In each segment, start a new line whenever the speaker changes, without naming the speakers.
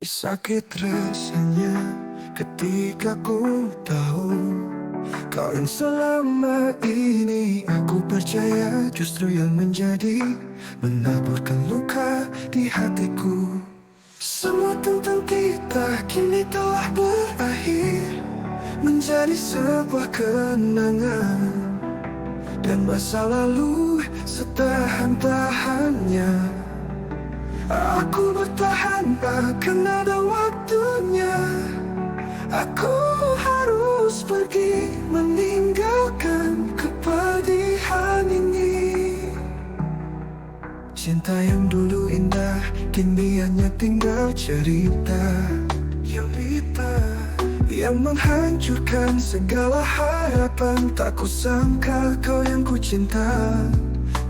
Sakit rasanya ketika ku tahu kau yang selama ini aku percaya justru yang menjadi menaburkan luka di hatiku. Semua tentang kita kini telah berakhir menjadi sebuah kenangan, dan masa lalu setahan-tahannya. Aku bertahan akan ada waktunya. Aku harus pergi meninggalkan kepedihan ini. Cinta yang dulu indah kini hanya tinggal cerita yang menghancurkan segala harapan. Tak kusangka kau yang ku cinta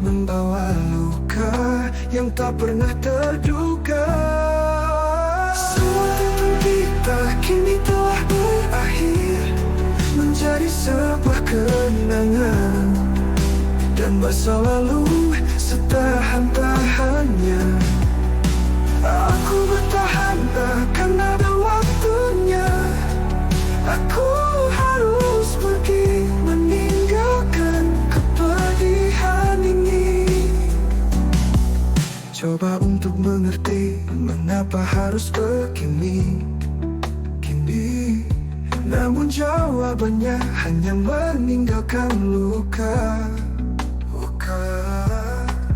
membawa luka yang tak pernah terduga. Semua tentang kita kini telah berakhir menjadi sebuah kenangan, dan masa lalu setahan-tahannya. Aku bertahan akan ada waktunya. Aku harus pergi meninggalkan kepedihan ini. Coba untuk mengerti mengapa harus begini. Namun jawabannya hanya meninggalkan luka.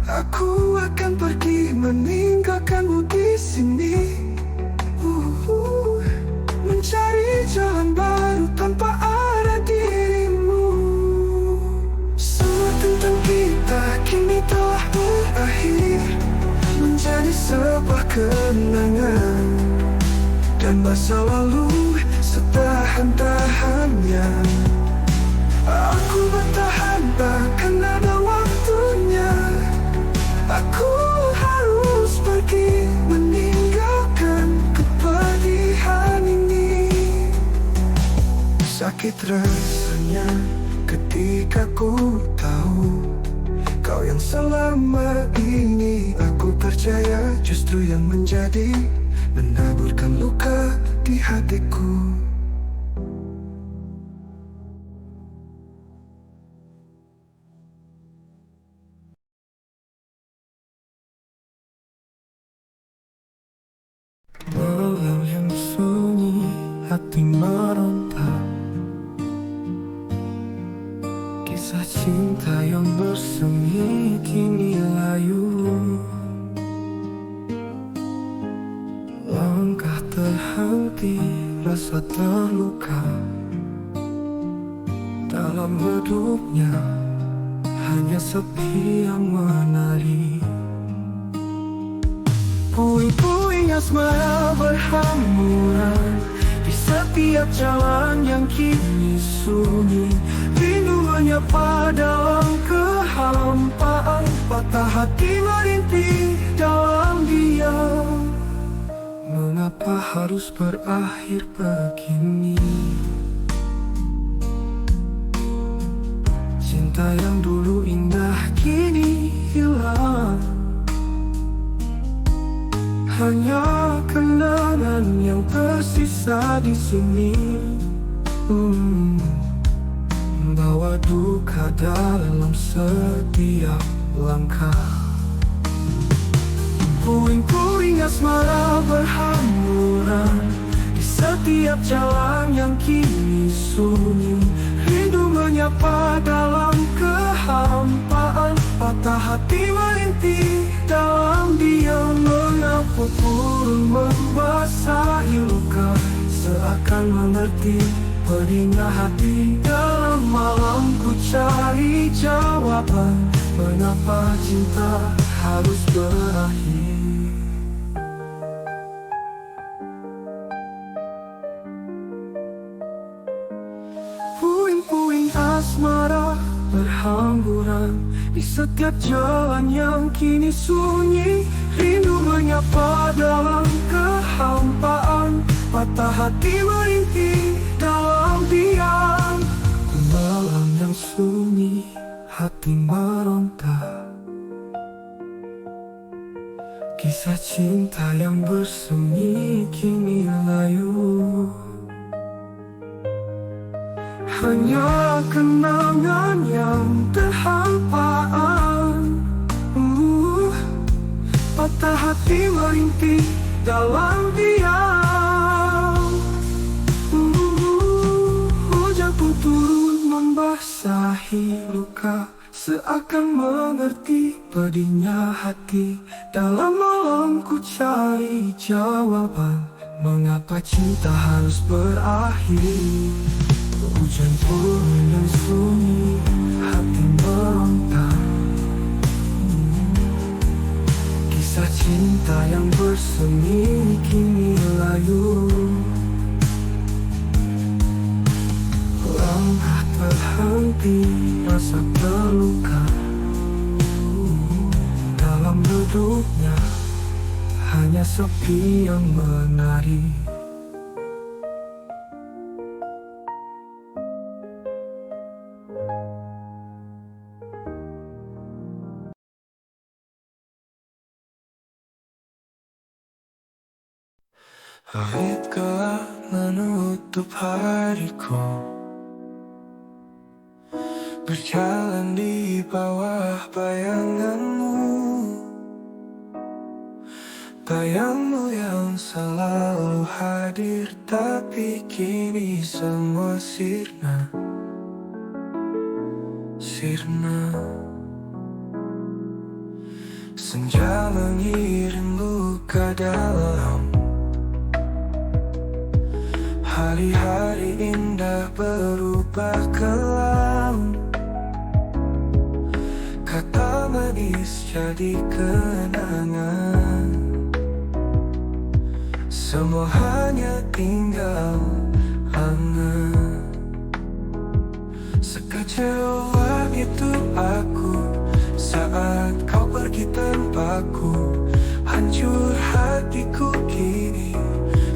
Aku akan pergi meninggalkanmu di sini, mencari jalan baru tanpa ada dirimu. Semua tentang kita kini telah berakhir menjadi sebuah kenangan, dan masa lalu setahan-tahannya. Aku bertahan akan ada waktunya. Aku harus pergi meninggalkan kepedihan ini. Sakit rasanya ketika ku tahu kau yang selama ini aku percaya justru yang menjadi menaburkan luka di hatiku. Malam yang sunyi, hati meronta. Kisah cinta yang bersemi kini layu. Langkah terhenti, rasa terluka. Dalam redupnya hanya sepi yang menari. Puing-puing asmara berhamburan di setiap jalan yang kini sunyi. Rindu menyapa dalam kehampaan, patah hati merintih dalam diam. Mengapa harus berakhir begini? Cinta yang dulu indah kini hilang, hanya kenangan yang tersisa di sini. Bawa duka dalam setiap langkah. Puing-puing asmara berhamburan di setiap jalan yang kini sunyi. Rindu menyapa dalam kehampaan, patah hati merintih dalam diam. Mengapa burung membasahi luka, seakan mengerti pedihnya hati. Dalam malam ku cari jawaban, mengapa cinta harus berakhir. Puing-puing asmara berhamburan di setiap jalan yang kini sunyi. Rindu menyapa dalam kehampaan, patah hati merintih dalam diam. Malam yang sunyi, hati meronta. Kisah cinta yang bersemi kini layu, hanya kenangan yang terhampaan. Patah hati merintih dalam diam. Hujan pun turun membasahi luka, seakan mengerti pedihnya hati. Dalam malam ku cari jawaban, mengapa cinta harus berakhir. Hujan turun dan sunyi, hati meronta. Kisah cinta yang bersemi kini layu, langkah terhenti, rasa terluka. Dalam duduknya hanya sepi yang menari. Langit gelap menutup hariku, berjalan di bawah bayanganmu. Bayangmu yang selalu hadir, tapi kini semua sirna. Senja mengirim luka dalam. Hari-hari indah berubah kelam. Kata manis jadi kenangan. Semua hanya tinggal angan. Sekecewa itu aku saat kau pergi tanpaku. Hancur hatiku kini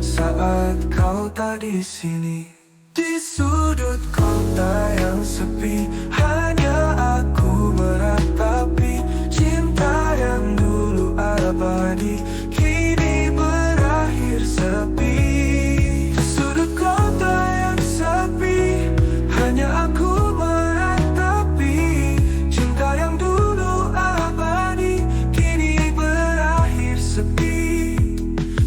saat kau tak di sini. Di sudut kota yang sepi, hanya aku meratapi cinta yang dulu abadi, kini berakhir sepi. Di sudut kota yang sepi, hanya aku meratapi cinta yang dulu abadi, kini berakhir sepi.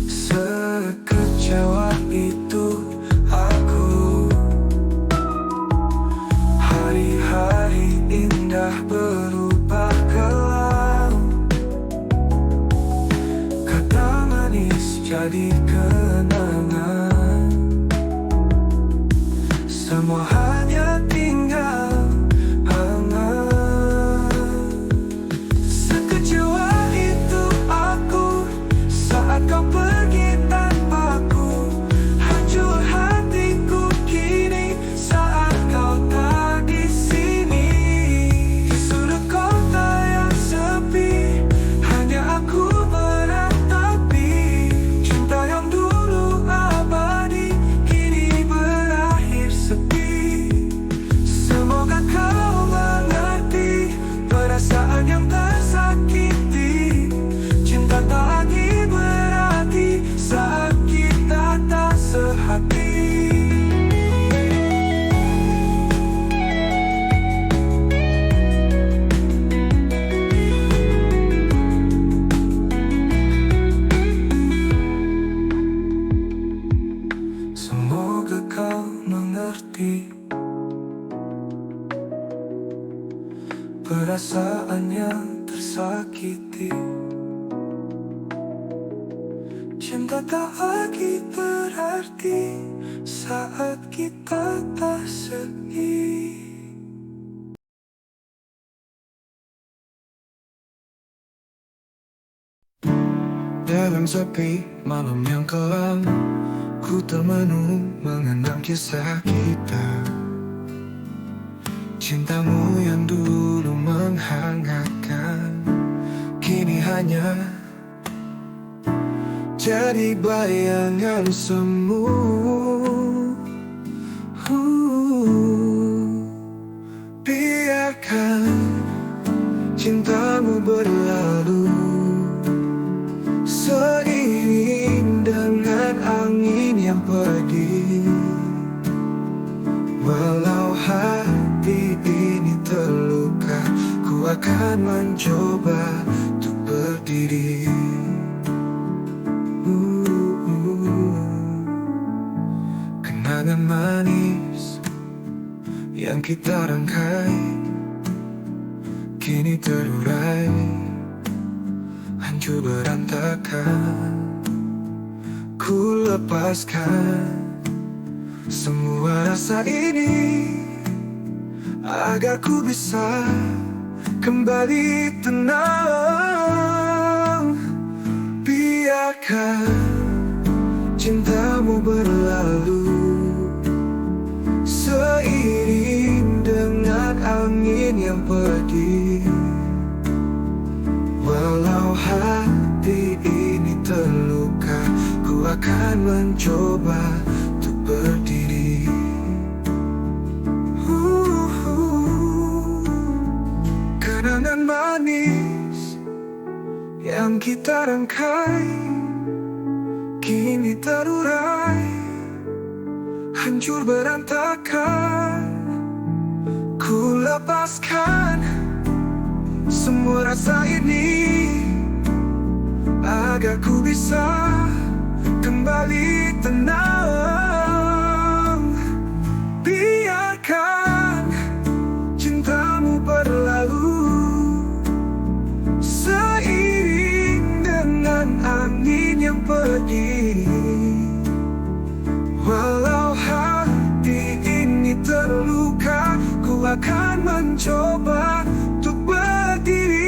Sekecewa itu aku, hari-hari indah berubah kelam. Kata manis jadi kenangan. Semua hanya tinggal angan. Sekecewa itu aku saat kau pergi tanpaku. Hancur hatiku kini saat kau tak di sini. Di sudut kota yang sepi, hanya aku meratapi cinta yang dulu abadi, kini berakhir sepi. Semoga kau mengerti perasaan yang tersakiti. Cinta tak lagi berarti saat kita tak sehati. Semoga kau mengerti perasaan yang tersakiti. Cinta tak lagi berarti saat kita tak sedih. Dalam sepi malam yang kelam, ku termenung mengenang kisah kita. Cintamu yang dulu menghangatkan, kini hanya jadi bayangan semu. Biarkan cintamu berlalu yang pedih. Walau hati ini terluka, ku akan mencoba untuk berdiri. Kenangan manis yang kita rangkai kini terurai, hancur berantakan. Ku lepaskan semua rasa ini agar ku bisa kembali tenang. Biarkan cintamu berlalu seiring dengan angin yang pedih. Walau hati ini terluka, ku akan mencoba untuk berdiri. Kenangan manis yang kita rangkai kini terurai, hancur berantakan. Ku lepaskan semua rasa ini agar ku bisa kembali tenang. Biarkan cintamu berlalu seiring dengan angin yang pedih. Walau hati ini terluka, ku akan mencoba untuk berdiri.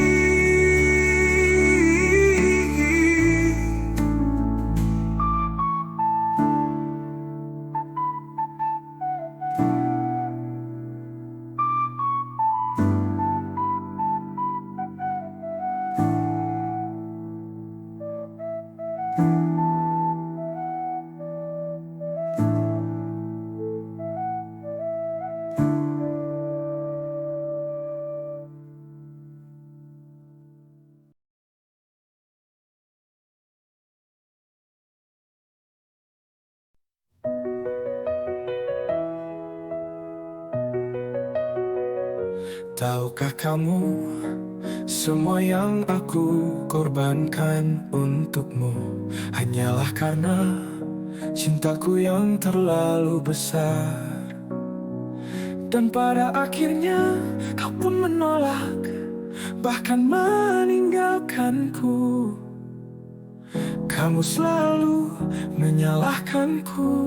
Tahukah kamu, semua yang aku korbankan untukmu hanyalah karena cintaku yang terlalu besar. Dan pada akhirnya kau pun menolak, bahkan meninggalkanku. Kamu selalu menyalahkanku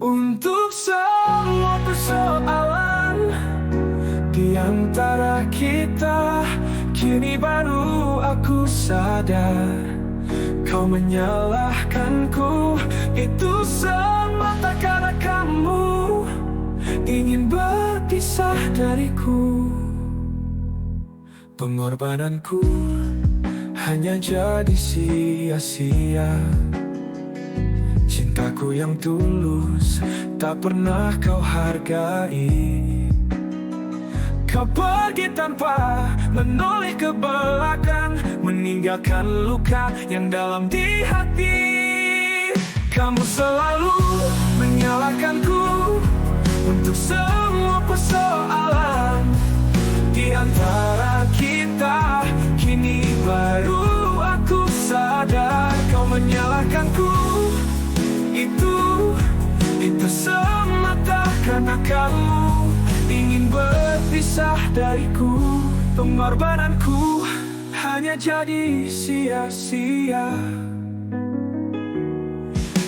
untuk semua persoalan di antara kita. Kini baru aku sadar, kau menyalahkanku itu semata karena kamu ingin berpisah dariku. Pengorbananku hanya jadi sia-sia. Cintaku yang tulus tak pernah kau hargai. Kau pergi tanpa menoleh ke belakang, meninggalkan luka yang dalam di hati. Kamu selalu menyalahkanku untuk semua persoalan di antara kita. Kini baru aku sadar, kau menyalahkanku itu semata karena kamu ingin berpisah dariku. Pengorbananku hanya jadi sia-sia.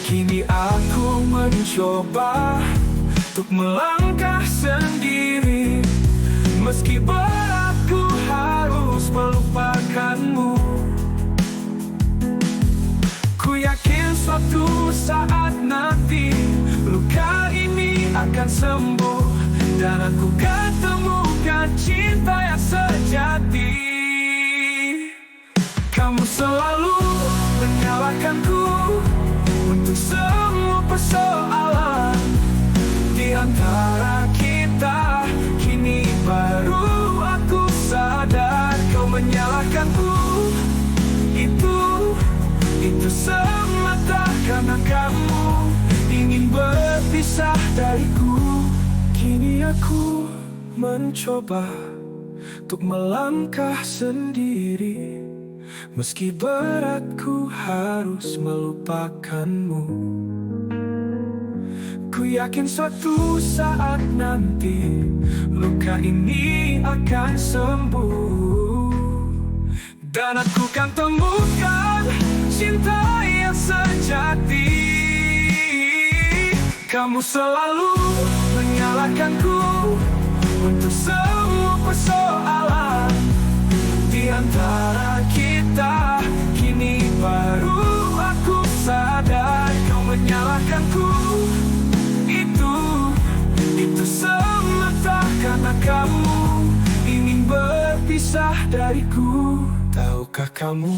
Kini aku mencoba untuk melangkah sendiri, meski berat ku harus melupakanmu. Ku yakin suatu saat nanti luka ini akan sembuh, dan aku ketemukan cinta yang sejati. Kamu selalu menyalahkanku untuk semua persoalan di antara kita. Kini baru aku sadar, kau menyalahkanku itu semata karena aku mencoba untuk melangkah sendiri, meski beratku harus melupakanmu. Ku yakin suatu saat nanti luka ini akan sembuh, dan aku kan temukan cinta yang sejati. Kamu selalu menyalahkanku untuk semua persoalan di antara kita. Kini baru aku sadar kau menyalahkanku. Itu semata karena kamu ingin berpisah dariku. Tahukah kamu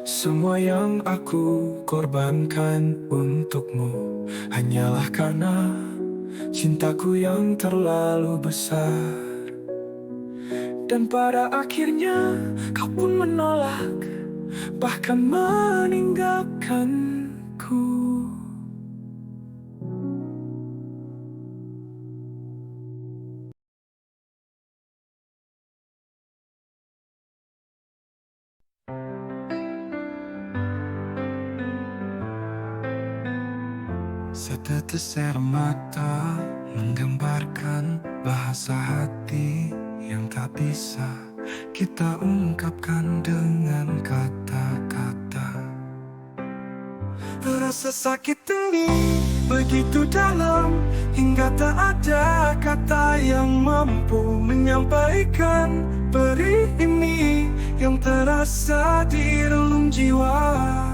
semua yang aku korbankan untukmu hanyalah karena cintaku yang terlalu besar. Dan pada akhirnya kau pun menolak, bahkan meninggalkanku. Setetes air mata menggambarkan bahasa hati yang tak bisa kita ungkapkan dengan kata-kata. Rasa sakit ini begitu dalam hingga tak ada kata yang mampu menyampaikan perih ini yang terasa di relung jiwa.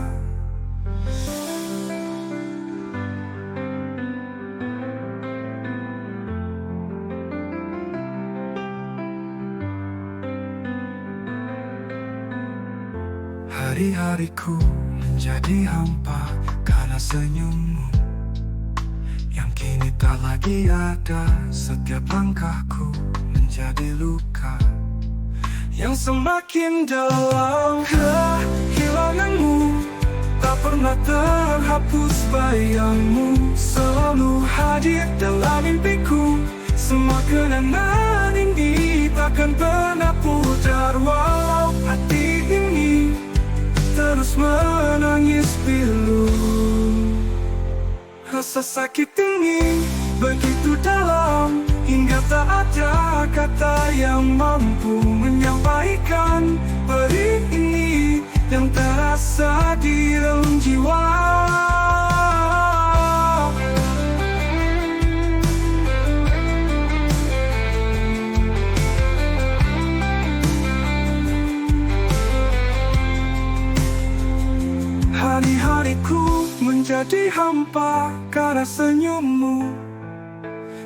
Hari-hariku menjadi hampa karena senyummu yang kini tak lagi ada. Setiap langkahku menjadi luka yang semakin dalam. Kehilanganmu tak pernah terhapus, bayangmu selalu hadir dalam mimpiku. Semua kenangan ini takkan pernah pudar walau hati ini terus menangis pilu. Rasa sakit ini begitu dalam hingga tak ada kata yang mampu menyampaikan perih ini yang terasa di relung jiwa. Hari-hariku menjadi hampa karena senyummu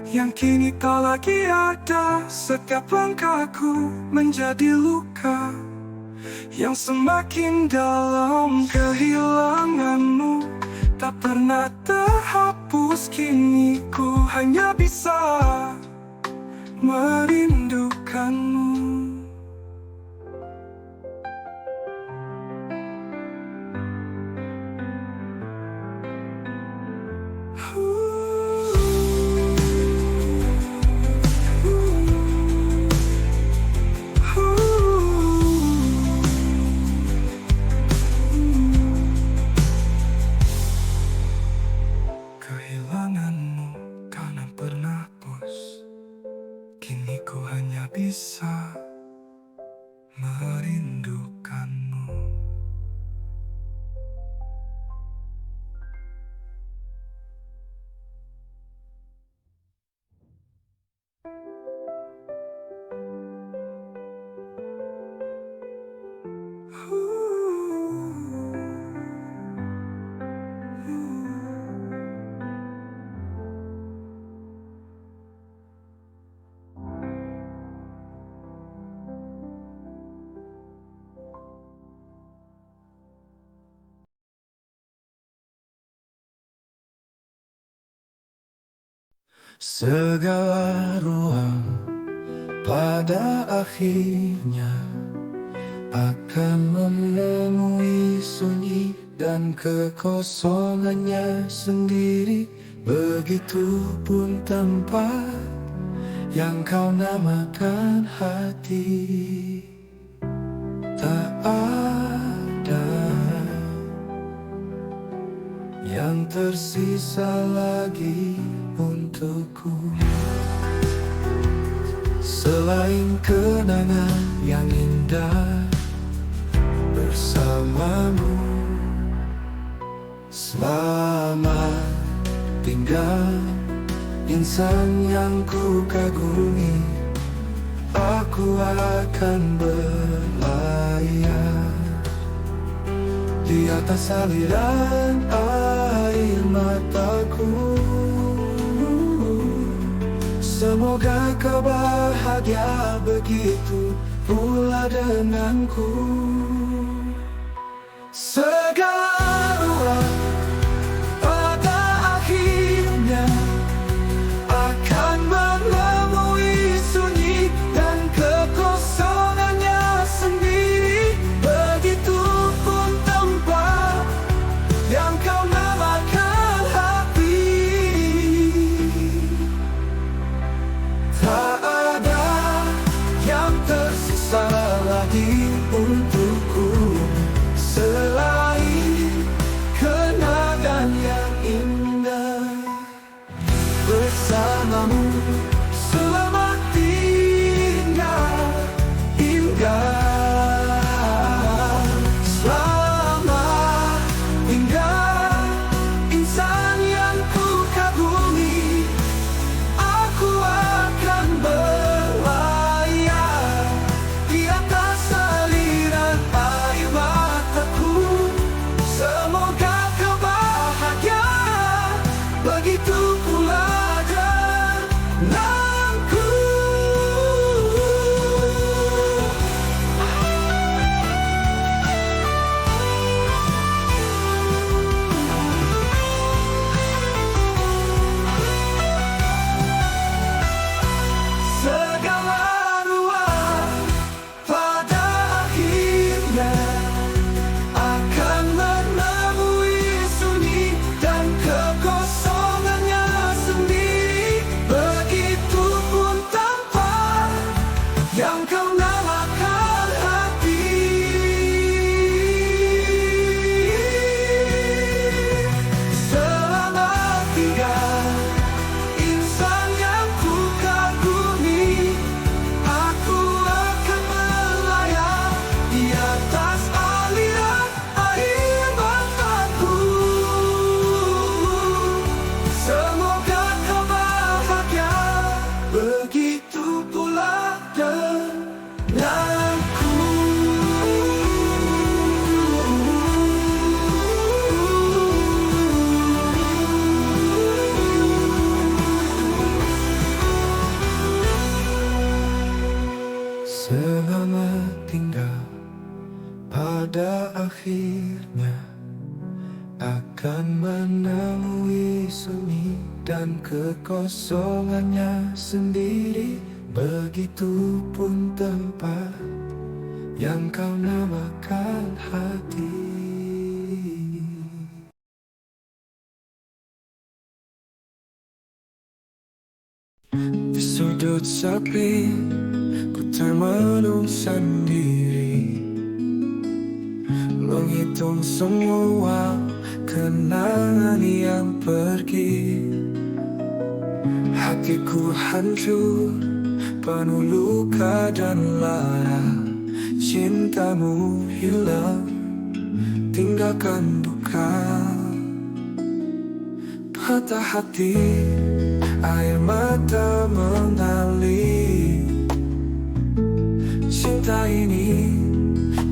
yang kini tak lagi ada. Setiap langkahku menjadi luka yang semakin dalam. Kehilanganmu tak pernah terhapus, kini ku hanya bisa merindukanmu. Kehilanganmu karena bernafas, kini ku hanya bisa merindukanmu. Segala ruang pada akhirnya akan menemui sunyi dan kekosongannya sendiri. Begitupun tempat yang kau namakan hati. Tak ada yang tersisa lagi untukku selain kenangan yang indah bersamamu. Selamat tinggal insan yang ku kagumi. Aku akan berlayar di atas aliran air mataku. Semoga kau bahagia begitu pula denganku. Segala ruang pada akhirnya akan menemui sunyi dan kekosongannya sendiri. Begitupun tempat yang kau namakan hati. Tak ada yang tersisa lagi untukku selain kenangan yang indah bersamamu. Selamat tinggal indah. Selamat tinggal insan yang ku kagumi. Aku akan berlayar di atas aliran air mataku. Semoga kau bahagia begitu pula denganku. Segala ruang pada akhirnya akan menemui sunyi dan kekosongannya sendiri. Begitupun tempat yang kau namakan hati. Selamat tinggal insan yang ku kagumi. Aku akan berlayar di atas aliran air mataku. Semoga kau bahagia begitu pula denganku. Selamat tinggal pada akhirnya akan menemui sunyi dan kekosongannya sendiri. Begitupun tempat yang kau namakan hati. Di sudut sepi ku termenung sendiri, menghitung semua kenangan yang pergi. Hatiku hancur, penuh luka dan lara. Cintamu hilang, tinggalkan duka. Patah hati, air mata mengalir. Cinta ini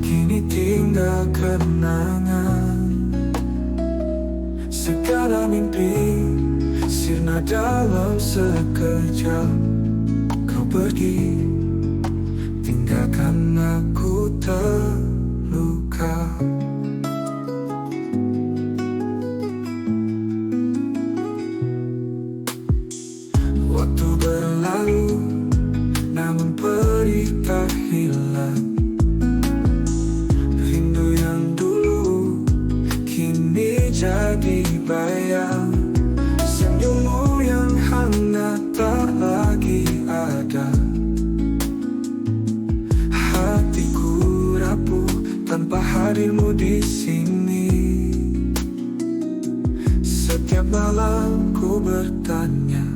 kini tinggal kenangan. Segala mimpi sirna dalam sekejap. Kau pergi, tinggalkan aku terluka. Waktu berlalu, namun perih tak hilang. Rindu yang dulu kini jadi bayang. Senyummu yang hangat tak lagi ada. tanpa hadirmu di sini. Setiap malam ku bertanya,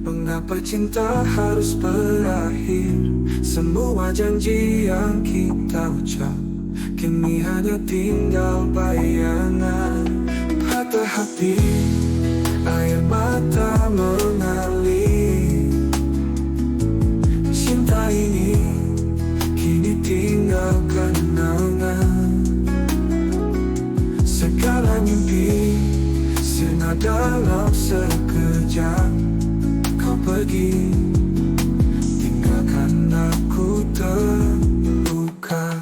mengapa cinta harus berakhir? Semua janji yang kita ucap kini hanya tinggal bayangan. Patah hati, air mata mengalir. Cinta ini kini tinggal kenangan. Segala mimpi sirna dalam sekejap. Kau pergi, tinggalkan aku terluka.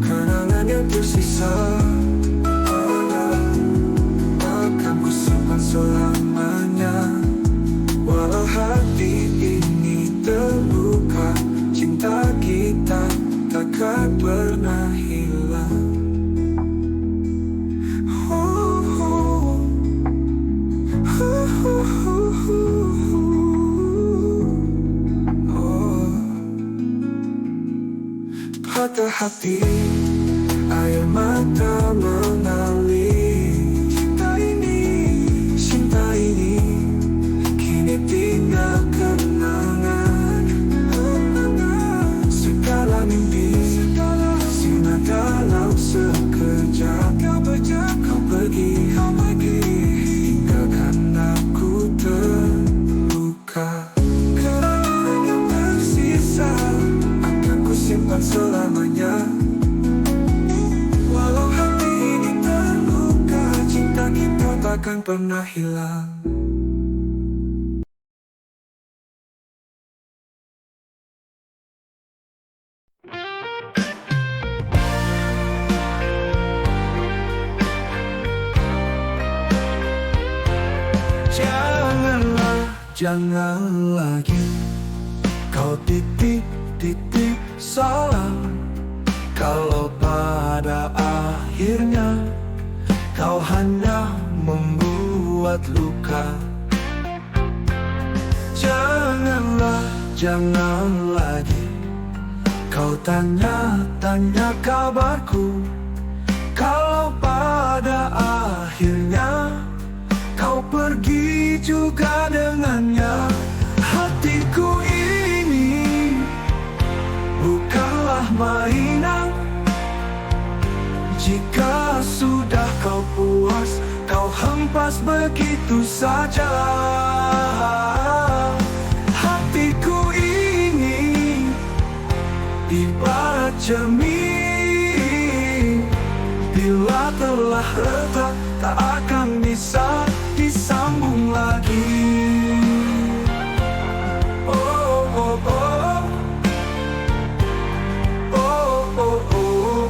Kenangan yang tersisa akan ku simpan selamanya. Walau hati ini terluka, cinta kita takkan pernah hilang. Patah hati, air mata mengalir. Cinta ini kini tinggal kenangan. Segala mimpi sirna dalam sekejap. Kau pergi, tinggalkan aku terluka. Kenangan yang tersisa akan ku simpan selamanya. Walau hati ini terluka, cinta kita takkan pernah hilang. Jangan lagi kau titip salam, kalau pada akhirnya kau hanya membuat luka. Jangan lagi kau tanya kabarku, kalau pada akhirnya kau pergi juga dengannya. Hatiku ini bukanlah mainan. Jika sudah kau puas, kau hempas begitu saja. Hatiku ini ibarat cermin, bila telah retak tak akan bisa disambung lagi. Oh, oh, oh. Oh, oh, oh.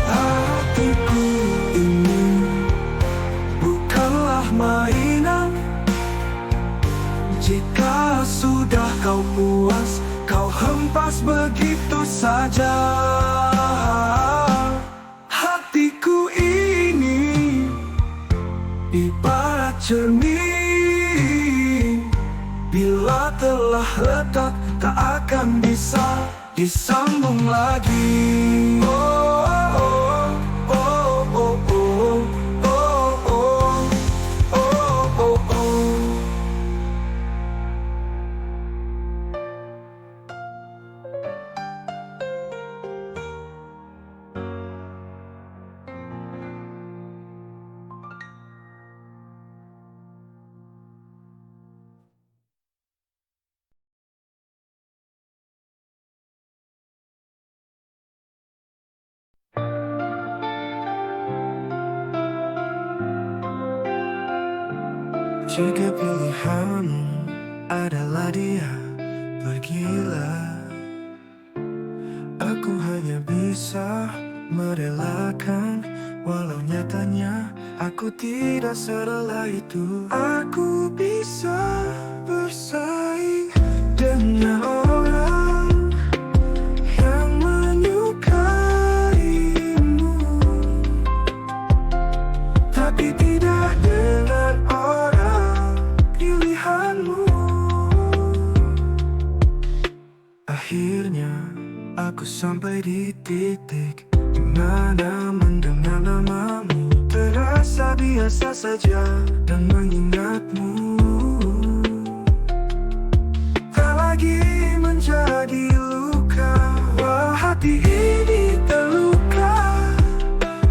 Hatiku ini bukanlah mainan. Jika sudah kau puas, kau hempas begitu saja. Hatiku ini ibarat cermin, bila telah retak tak akan bisa disambung lagi. Oh, oh, oh, oh, oh, oh, oh, oh, oh, oh. Jika pilihanmu adalah dia, pergilah. Aku hanya bisa merelakan, walau nyatanya aku tidak serela itu. Aku bisa bersaing Banyak orang yang menyukaimu, tapi tidak dengan orang pilihanmu. Akhirnya aku sampai di titik di mana mendengar namamu terasa biasa saja dan mengingatmu tak lagi menjadi luka. Wah, hati ini terluka.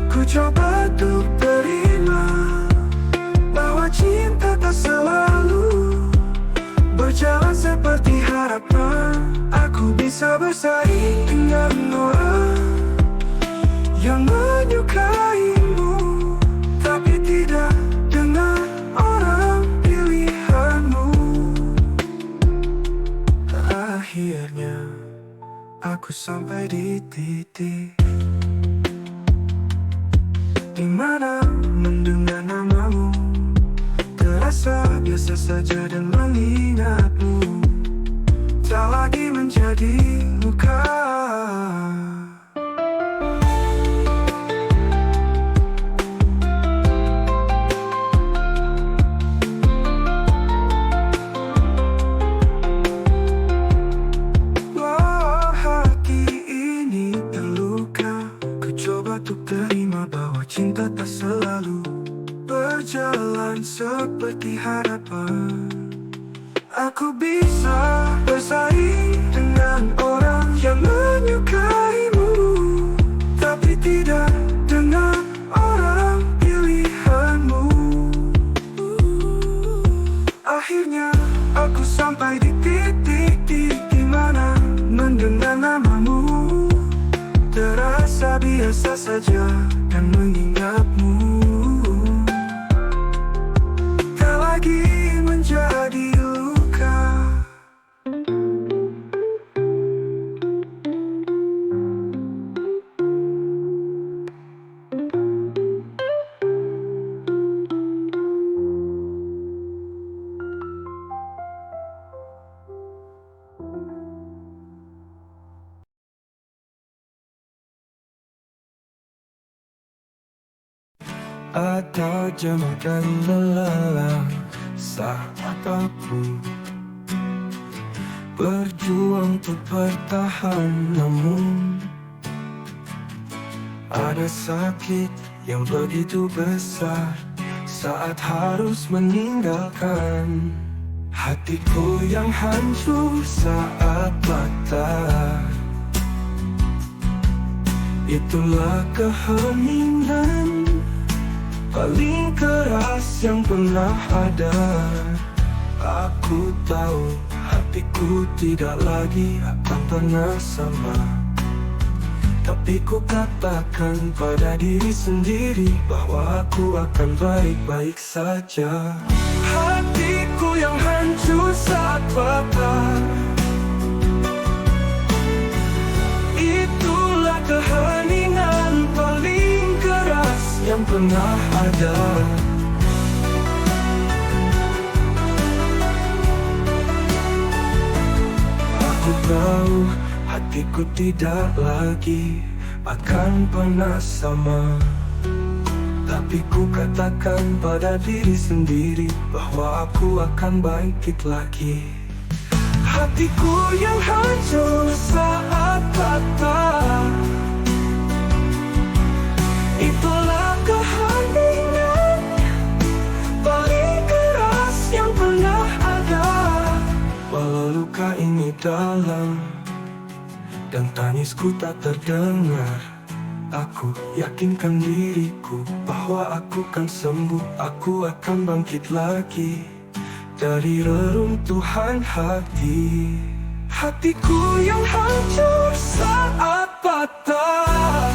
Ku coba untuk terima bahwa cinta tak selalu berjalan seperti harapan. Aku bisa bersaing dengan orang yang menyukaimu, tapi tidak dengan orang pilihanmu. Akhirnya aku sampai di titik di mana mendengar namamu terasa biasa saja dan mengingatmu tak lagi menjadi luka. Untuk terima bahwa cinta tak selalu berjalan seperti harapan. Aku bisa bersaing dengan orang yang menyukaimu, tapi tidak dengan orang pilihanmu. Akhirnya aku sampai di titik di mana mendengar namamu terasa biasa saja dan mengingatmu tak lagi menjadi luka. Atau jemaah dan lelah saat apapun berjuang untuk bertahan, namun ada sakit yang begitu besar saat harus meninggalkan. Hatiku yang hancur saat patah, itulah keheningan paling keras yang pernah ada. Aku tahu hatiku tidak lagi akan pernah sama, tapi ku katakan pada diri sendiri bahwa aku akan baik-baik saja. Hatiku yang hancur saat patah, itulah keheningan paling keras yang pernah ada. Aku tahu hatiku tidak lagi akan pernah sama, tapi ku katakan pada diri sendiri bahwa aku akan bangkit lagi. Hatiku yang hancur saat patah, itulah keheningan paling keras yang pernah ada. Walau luka ini dalam dan tangisku tak terdengar, aku yakinkan diriku bahwa aku kan sembuh. Aku akan bangkit lagi dari reruntuhan hati. Hatiku yang hancur saat patah,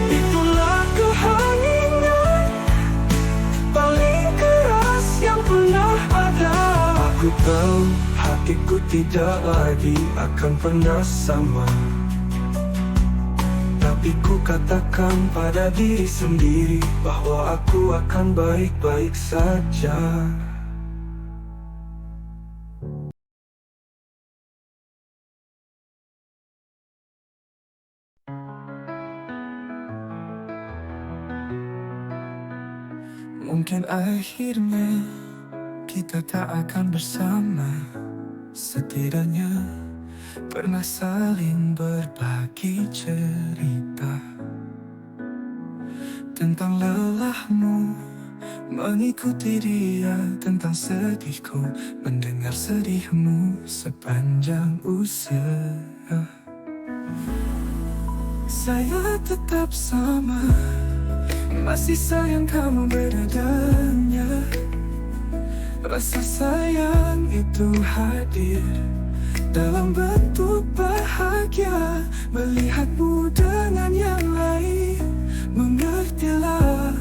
itulah keheningan paling keras yang pernah ada. Aku tahu hatiku tidak lagi akan pernah sama, tapi ku katakan pada diri sendiri bahwa aku akan baik-baik saja. Mungkin akhirnya kita tak akan bersama. Setidaknya pernah saling berbagi cerita tentang lelahmu mengikuti dia, tentang sedihku mendengar sedihmu sepanjang usia. Saya tetap sama, masih sayang kamu bedanya. Rasa sayang itu hadir dalam bentuk bahagia, melihatmu dengan yang lain. Mengertilah,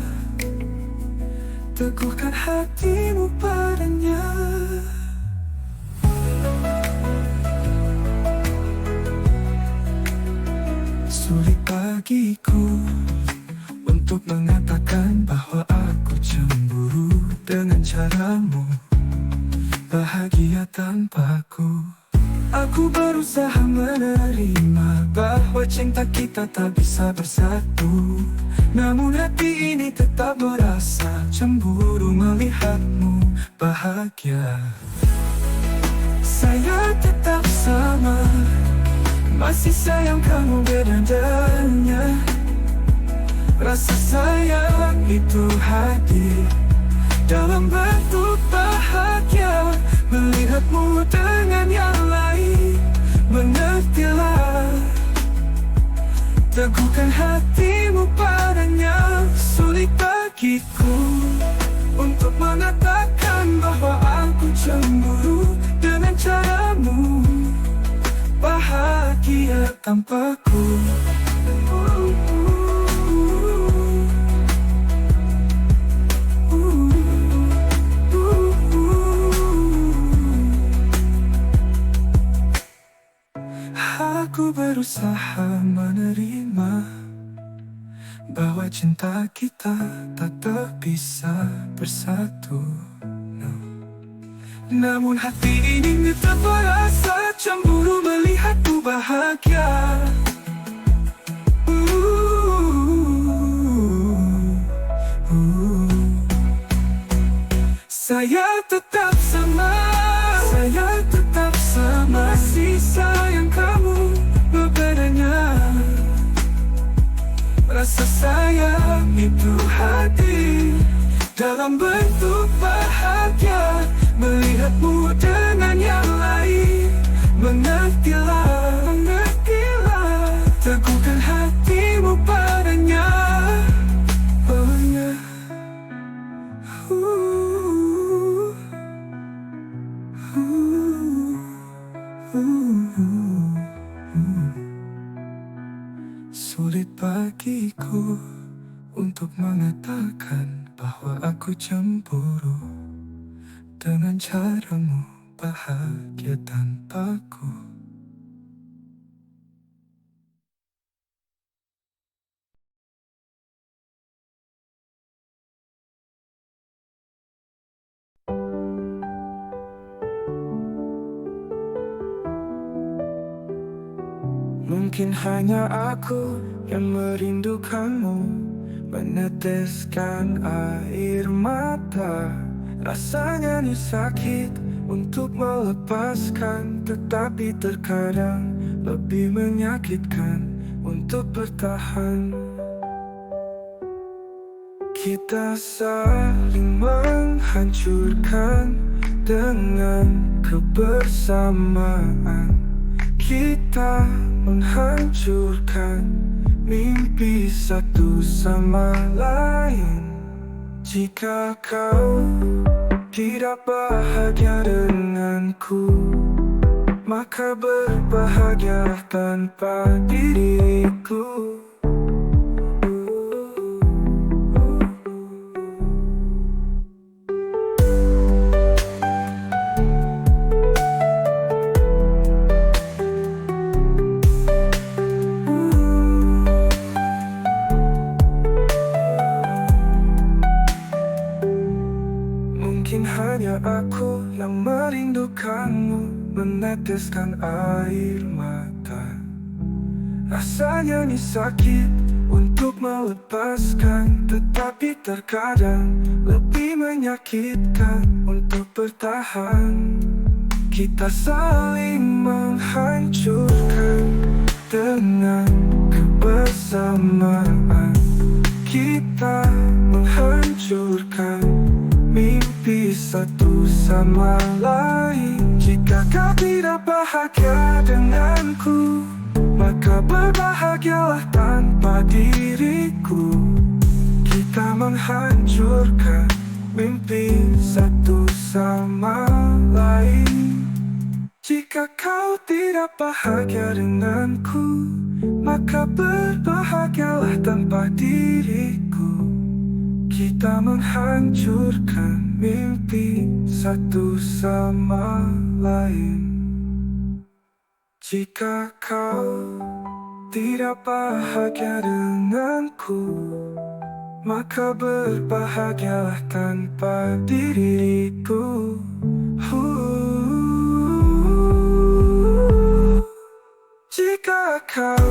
teguhkan hatimu padanya. Sulit bagiku untuk mengatakan bahwa aku cemburu dengan caramu bahagia tanpaku. Aku berusaha menerima bahwa cinta kita tak bisa bersatu, namun hati ini tetap merasa cemburu melihatmu bahagia. Saya tetap sama, masih sayang kamu bedanya. Rasa sayang itu hadir dalam bentuk bahagia, melihatmu dengan yang lain. Mengertilah, teguhkan hatimu padanya. Sulit bagiku untuk mengatakan bahwa aku cemburu dengan caramu bahagia tanpaku. Aku berusaha menerima bahwa cinta kita tak bisa bersatu, no. Namun hati ini tetap merasa cemburu melihatmu bahagia. Saya tetap sama, saya tetap sama, masih sayang kamu bedanya. Rasa sayang itu hadir dalam bentuk bahagia, melihatmu dengan yang lain. Mengertilah, mengertilah, teguhkan hatimu padanya. Oh yeah. Sulit bagiku untuk mengatakan bahwa aku cemburu dengan caramu bahagia tanpaku. Mungkin hanya aku yang merindukanmu, meneteskan air mata. Rasanya ini sakit untuk melepaskan, tetapi terkadang lebih menyakitkan untuk bertahan. Kita saling menghancurkan dengan kebersamaan. Kita menghancurkan mimpi satu sama lain. Jika kau tidak bahagia denganku, maka berbahagia tanpa diriku. Hanya aku yang merindukanmu, meneteskan air mata. Rasanya ini sakit untuk melepaskan, tetapi terkadang lebih menyakitkan untuk bertahan. Kita saling menghancurkan dengan kebersamaan. Kita menghancurkan mimpi satu sama lain. Jika kau tidak bahagia denganku, maka berbahagialah tanpa diriku. Kita menghancurkan mimpi satu sama lain. Jika kau tidak bahagia denganku, maka berbahagialah tanpa diriku. Kita menghancurkan mimpi satu sama lain. Jika kau tidak bahagia denganku, maka berbahagialah tanpa diriku. Jika kau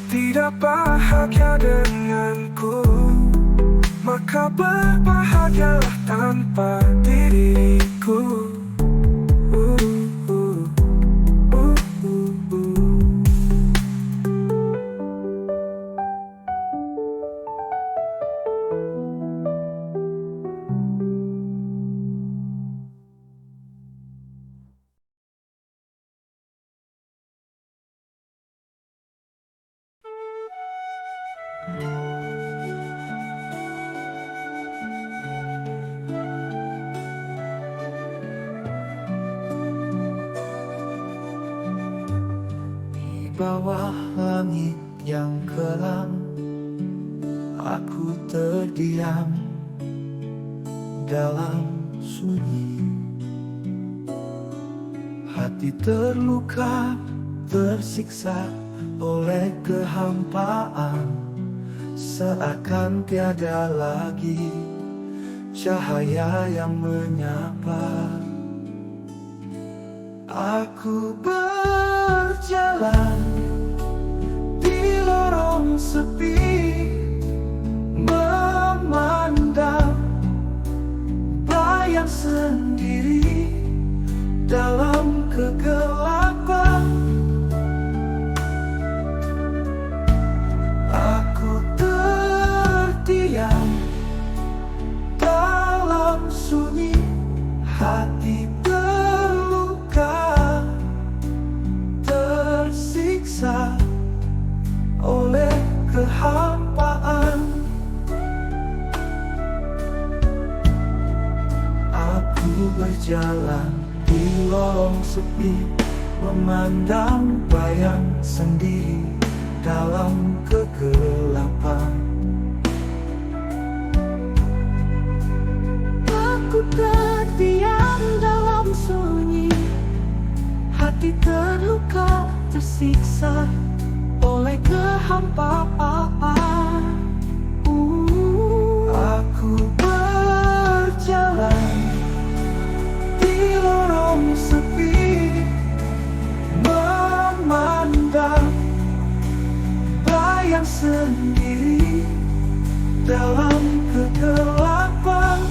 tidak bahagia denganku, maka berbahagialah tanpa diriku.
Di bawah langit yang kelam, aku terdiam dalam sunyi. Hati terluka, tersiksa oleh kehampaan, seakan tiada lagi cahaya yang menyapa. Aku berjalan di lorong sepi, memandang bayang sendiri dalam kegelapan. Aku terdiam dalam sunyi, hati terluka, tersiksa oleh kehampaan. Aku berjalan di lorong sepi, memandang bayang sendiri dalam kegelapan. Aku terdiam dalam sunyi, hati terluka, tersiksa oleh kehampaan. Aku berjalan di lorong sepi, memandang bayang sendiri dalam kegelapan.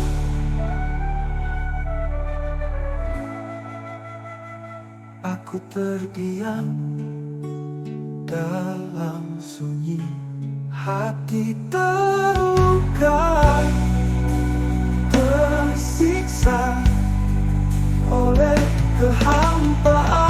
Aku terdiam dalam sunyi, hati terluka, tersiksa oleh kehampaan.